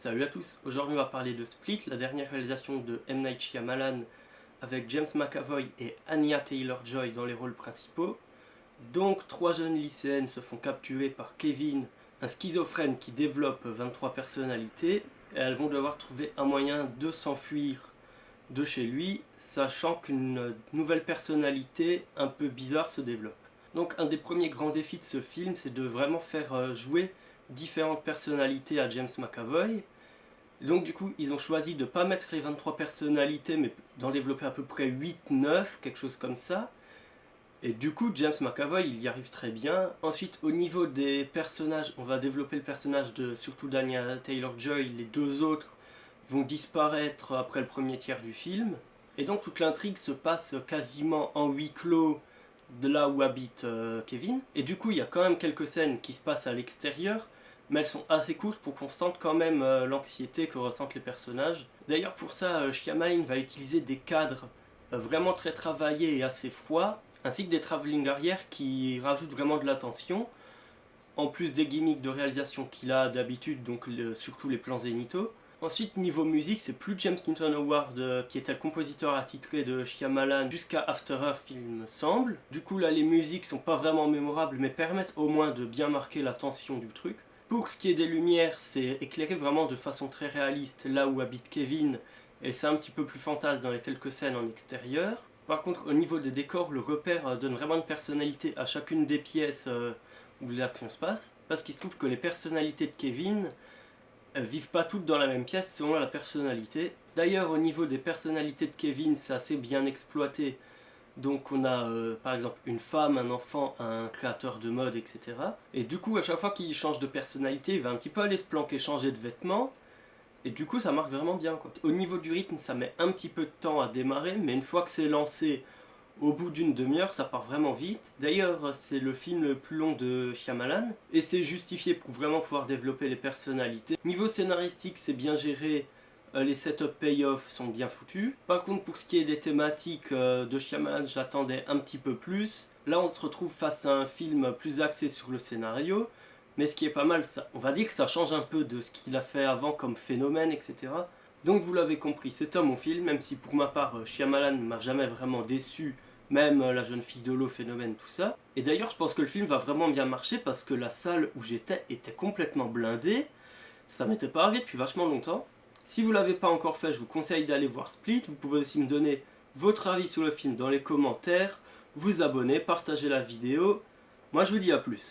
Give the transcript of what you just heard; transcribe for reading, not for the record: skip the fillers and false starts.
Salut à tous, aujourd'hui on va parler de Split, la dernière réalisation de M. Night Shyamalan avec James McAvoy et Anya Taylor-Joy dans les rôles principaux. Donc, trois jeunes lycéennes se font capturer par Kevin, un schizophrène qui développe 23 personnalités, et elles vont devoir trouver un moyen de s'enfuir de chez lui, sachant qu'une nouvelle personnalité un peu bizarre se développe. Donc un des premiers grands défis de ce film, c'est de vraiment faire jouer différentes personnalités à James McAvoy. Donc du coup, ils ont choisi de ne pas mettre les 23 personnalités, mais d'en développer à peu près 8-9, quelque chose comme ça. Et du coup, James McAvoy, il y arrive très bien. Ensuite, au niveau des personnages, on va développer le personnage de surtout Anya Taylor-Joy. Les deux autres vont disparaître après le premier tiers du film. Et donc toute l'intrigue se passe quasiment en huis clos de là où habite Kevin. Et du coup, il y a quand même quelques scènes qui se passent à l'extérieur, mais elles sont assez courtes pour qu'on sente quand même l'anxiété que ressentent les personnages. D'ailleurs, pour ça, Shyamalan va utiliser des cadres vraiment très travaillés et assez froids, ainsi que des travelling arrière qui rajoutent vraiment de la tension, en plus des gimmicks de réalisation qu'il a d'habitude, donc surtout les plans zénithaux. Ensuite, niveau musique, c'est plus James Newton Howard qui était le compositeur attitré de Shyamalan jusqu'à After Earth, il me semble. Du coup, là, les musiques sont pas vraiment mémorables, mais permettent au moins de bien marquer la tension du truc. Pour ce qui est des lumières, c'est éclairé vraiment de façon très réaliste là où habite Kevin, et c'est un petit peu plus fantasme dans les quelques scènes en extérieur. Par contre, au niveau des décors, le repère donne vraiment une personnalité à chacune des pièces où l'action se passe, parce qu'il se trouve que les personnalités de Kevin vivent pas toutes dans la même pièce selon la personnalité. D'ailleurs, au niveau des personnalités de Kevin, c'est assez bien exploité. Donc on a par exemple une femme, un enfant, un créateur de mode, etc. Et du coup, à chaque fois qu'il change de personnalité, il va un petit peu aller se planquer, changer de vêtements. Et du coup, ça marque vraiment bien, quoi. Au niveau du rythme, ça met un petit peu de temps à démarrer, mais une fois que c'est lancé, au bout d'une demi-heure, ça part vraiment vite. D'ailleurs, c'est le film le plus long de Shyamalan, et c'est justifié pour vraiment pouvoir développer les personnalités. Niveau scénaristique, c'est bien géré, les setup payoff sont bien foutus. Par contre, pour ce qui est des thématiques de Shyamalan, j'attendais un petit peu plus. Là, on se retrouve face à un film plus axé sur le scénario, mais ce qui est pas mal, on va dire que ça change un peu de ce qu'il a fait avant comme phénomène, etc. Donc vous l'avez compris, c'est un bon film, même si pour ma part, Shyamalan ne m'a jamais vraiment déçu, même La jeune fille de l'eau, Phénomène, tout ça. Et d'ailleurs, je pense que le film va vraiment bien marcher parce que la salle où j'étais était complètement blindée. Ça m'était pas arrivé depuis vachement longtemps. Si vous l'avez pas encore fait, je vous conseille d'aller voir Split. Vous pouvez aussi me donner votre avis sur le film dans les commentaires, vous abonner, partager la vidéo. Moi je vous dis à plus.